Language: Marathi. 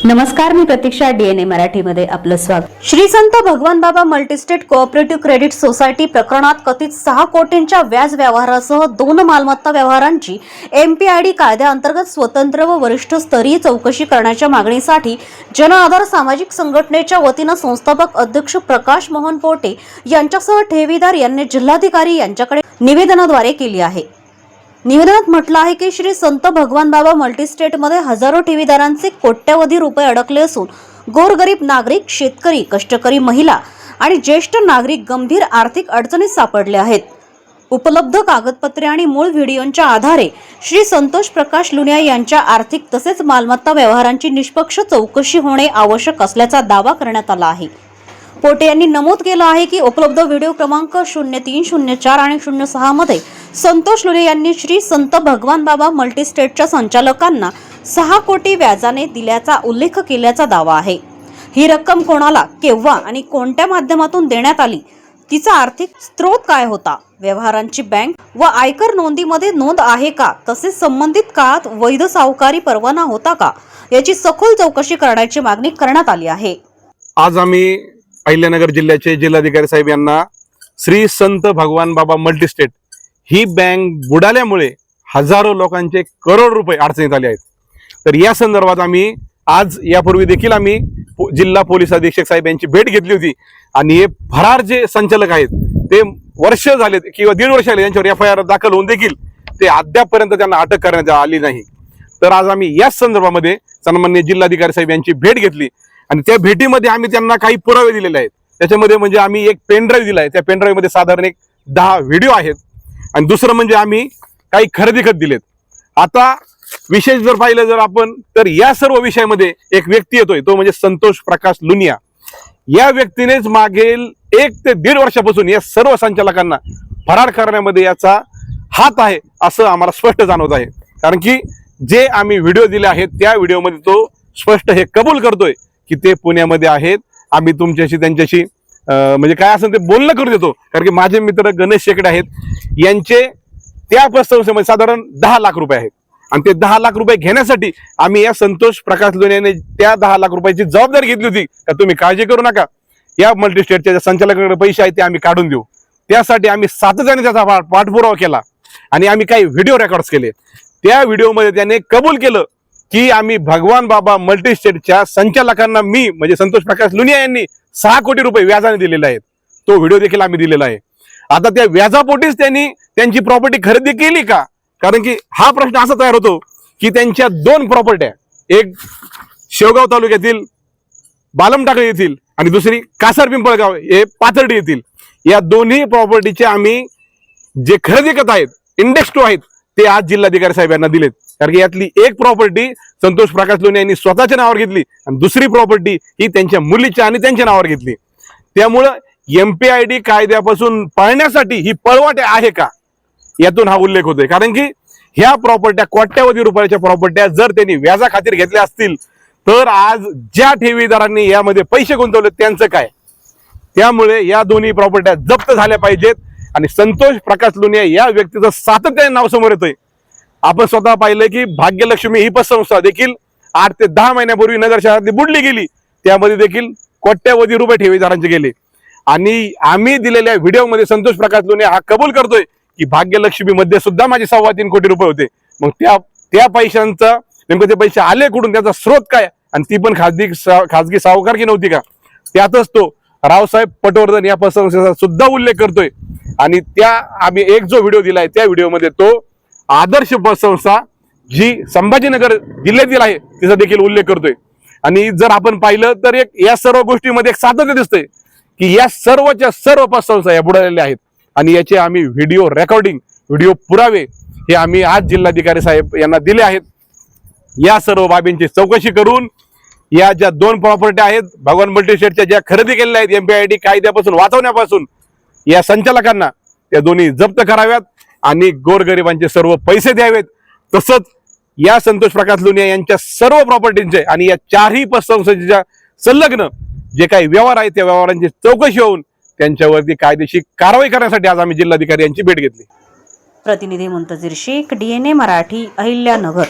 नमस्कार, मी प्रतीक्षा. डीएनए मराठीमध्ये आपलं स्वागत. श्री संत भगवान बाबा मल्टीस्टेट कोऑपरेटिव्ह क्रेडिट सोसायटी प्रकरणात कथित 6 कोटींच्या व्याज व्यवहारासह 2 मालमत्ता व्यवहारांची एमपीआयडी कायद्याअंतर्गत स्वतंत्र व वरिष्ठ स्तरीय चौकशी करण्याच्या मागणीसाठी जन आधार सामाजिक संघटनेच्या वतीनं संस्थापक अध्यक्ष प्रकाश मोहन पोटे यांच्यासह ठेवीदार यांनी जिल्हाधिकारी यांच्याकडे निवेदनाद्वारे केली आहे. निवेदनात म्हटलं आहे की श्री संत भगवान बाबा मल्टीस्टेटमध्ये हजारो ठेवीदारांचे कोट्यवधी रुपये अडकले असून गोरगरीब नागरिक, शेतकरी, कष्टकरी महिला आणि ज्येष्ठ नागरिक गंभीर आर्थिक अडचणीत सापडले आहेत. उपलब्ध कागदपत्रे आणि मूळ व्हिडिओच्या आधारे श्री संतोष प्रकाश लुनिया यांच्या आर्थिक तसेच मालमत्ता व्यवहारांची निष्पक्ष चौकशी होणे आवश्यक असल्याचा दावा करण्यात आला आहे. पोटे यांनी नमूद केलं आहे की उपलब्ध व्हिडिओ क्रमांक 0304 आणि 06 मध्ये संतोष लुनिया यांनी श्री संत भगवान बाबा मल्टीस्टेटच्या संचालकांना 6 कोटी व्याजाने दिल्याचा उल्लेख केल्याचा दावा आहे. ही रक्कम कोणाला, केव्हा आणि कोणत्या माध्यमातून देण्यात आली, तिचा आर्थिक स्रोत काय होता, व्यवहारांची बँक व आयकर नोंदीमध्ये नोंद आहे का, तसेच संबंधित काळात वैध सावकारी परवाना होता का, याची सखोल चौकशी करण्याची मागणी करण्यात आली आहे. आज आम्ही अहिल्यानगर जिल्ह्याचे जिल्हाधिकारी साहेब यांना श्री संत भगवान बाबा मल्टीस्टेट ही बँक बुडाल्यामुळे हजारो लोकांचे करोड रुपये अडचणीत आले आहेत. तर या संदर्भात आम्ही आज यापूर्वी देखील आम्ही जिल्हा पोलीस अधीक्षक साहेब यांची भेट घेतली होती आणि हे फरार जे संचालक आहेत ते वर्ष झाले किंवा 1.5 वर्ष झाले यांच्यावर FIR दाखल होऊन देखील ते अद्यापपर्यंत त्यांना अटक करण्यात आली नाही. तर आज आम्ही याच संदर्भामध्ये सन्माननीय जिल्हाधिकारी साहेब यांची भेट घेतली आणि त्या भेटीमध्ये आम्ही त्यांना काही पुरावे दिलेले आहेत. त्याच्यामध्ये म्हणजे आम्ही एक पेनड्राईव्ह दिलाय, त्या पेनड्राईव्ह मध्ये साधारण एक 10 व्हिडिओ आहेत आणि दुसरं म्हणजे आम्ही काही खरेदी खत दिलेत. आता विशेष जर पाहिलं जर आपण तर या सर्व विषयामध्ये एक व्यक्ती येतोय, तो म्हणजे संतोष प्रकाश लुनिया. या व्यक्तीनेच मागील 1 ते 1.5 वर्षापासून या सर्व संचालकांना फरार करण्यामध्ये याचा हात आहे असं आम्हाला स्पष्ट जाणवत आहे. कारण की जे आम्ही व्हिडिओ दिले आहेत त्या व्हिडिओमध्ये तो स्पष्ट हे कबूल करतोय की ते पुण्यामध्ये आहेत. आम्ही तुमच्याशी त्यांच्याशी म्हणजे काय असेल ते बोलणं करू देतो. कारण की माझे मित्र गणेश शेकडे आहेत, यांचे त्या संस्थेमध्ये साधारण 10 लाख रुपये आहेत आणि ते 10 लाख रुपये घेण्यासाठी आम्ही या संतोष प्रकाश लुनियाने त्या 10 लाख रुपयाची जबाबदारी घेतली होती का तुम्ही काळजी करू नका, या मल्टीस्टेटच्या संचालकांकडे पैसे आहेत ते आम्ही काढून देऊ. त्यासाठी आम्ही सातत्याने त्याचा पाठपुरावा केला आणि आम्ही काही व्हिडिओ रेकॉर्ड्स केले. त्या व्हिडिओमध्ये त्याने कबूल केलं की आम्ही भगवान बाबा मल्टीस्टेटच्या संचालकांना मी म्हणजे संतोष प्रकाश लुनिया यांनी 6 कोटी रुपये व्याजाने दिलेले आहेत. तो व्हिडिओ देखील आम्ही दिलेला आहे. आता त्या व्याजापोटीच त्यांनी त्यांची प्रॉपर्टी खरेदी केली का? कारण की हा प्रश्न असा तयार होतो की त्यांच्या 2 प्रॉपर्ट्या, एक शेवगाव तालुक्यातील बालमटाकळी येथील आणि दुसरी कासार पिंपळगाव हे पाथर्डी येथील, या दोन्ही प्रॉपर्टीचे आम्ही जे खरेदी करत आहेत, इंडेक्स 2 आहेत, ते आज जिल्हाधिकारी साहेब यांना दिलेत. कारण की यातली एक प्रॉपर्टी संतोष प्रकाश लुनिया यांनी स्वतःच्या नावावर घेतली आणि दुसरी प्रॉपर्टी ही त्यांच्या मुलीच्या आणि त्यांच्या नावावर घेतली. त्यामुळं एमपीआयडी कायद्यापासून पळण्यासाठी ही पळवाट आहे का, यातून हा उल्लेख होतोय. कारण की ह्या प्रॉपर्ट्या कोट्यवधी रुपयाच्या प्रॉपर्ट्या जर त्यांनी व्याजा खातीर घेतल्या असतील तर आज ज्या ठेवीदारांनी यामध्ये पैसे गुंतवले त्यांचं काय. त्यामुळे या दोन्ही प्रॉपर्ट्या जप्त झाल्या पाहिजेत आणि संतोष प्रकाश लुनिया या व्यक्तीचं सातत्याने नाव समोर येतंय. आपण स्वतः पाहिलं की भाग्यलक्ष्मी ही पतसंस्था देखील 8 ते 10 महिन्यापूर्वी नगर शहरातली बुडली गेली, त्यामध्ये देखील कोट्यवधी रुपये ठेवीदारांचे गेले. आणि आम्ही दिलेल्या व्हिडिओमध्ये संतोष प्रकाश लुनिया हा कबूल करतोय की भाग्यलक्ष्मी मध्ये सुद्धा माझे 3.25 कोटी रुपये होते. मग त्या पैशांचा नेमकं ते पैसे आले कुठून, त्याचा स्रोत काय, आणि ती पण खाजगी सावकारकी नव्हती का? त्यातच तो रावसाहेब पटवर्धन या पतसंस्थेचा सुद्धा उल्लेख करतोय. आणि त्या आम्ही एक जो व्हिडिओ दिलाय त्या व्हिडिओमध्ये तो आदर्श पतसंस्था जी संभाजीनगर जिल्ह्यातील आहे तिचा देखील उल्लेख करतोय. आणि जर आपण पाहिलं तर या सर्व गोष्टीमध्ये एक सातत्य दिसतंय की या सर्वच्या सर्व पतसंस्था या बुडालेल्या आहेत आणि याचे आम्ही व्हिडिओ रेकॉर्डिंग, व्हिडिओ पुरावे हे आम्ही आज जिल्हाधिकारी साहेब यांना दिले आहेत. या सर्व बाबींची चौकशी करून या ज्या 2 प्रॉपर्टी आहेत भगवान मल्टीस्टेटच्या ज्या खरेदी केलेल्या आहेत एमपीआयडी कायद्यापासून वाचवण्यापासून, या संचालकांना त्या दोन्ही जप्त कराव्यात आणि गोरगरिबांचे सर्व पैसे द्यावेत. तसंच या संतोष प्रकाश लुनिया यांच्या सर्व प्रॉपर्टींचे आणि या 4ही पतसंस्थेच्या संलग्न जे काही व्यवहार आहेत त्या व्यवहारांची चौकशी होऊन त्यांच्यावरती कायदेशीर कारवाई करण्यासाठी आज आम्ही जिल्हाधिकारी यांची भेट घेतली. प्रतिनिधी मुंतजीर शेख, डीएनए मराठी, अहिल्यानगर.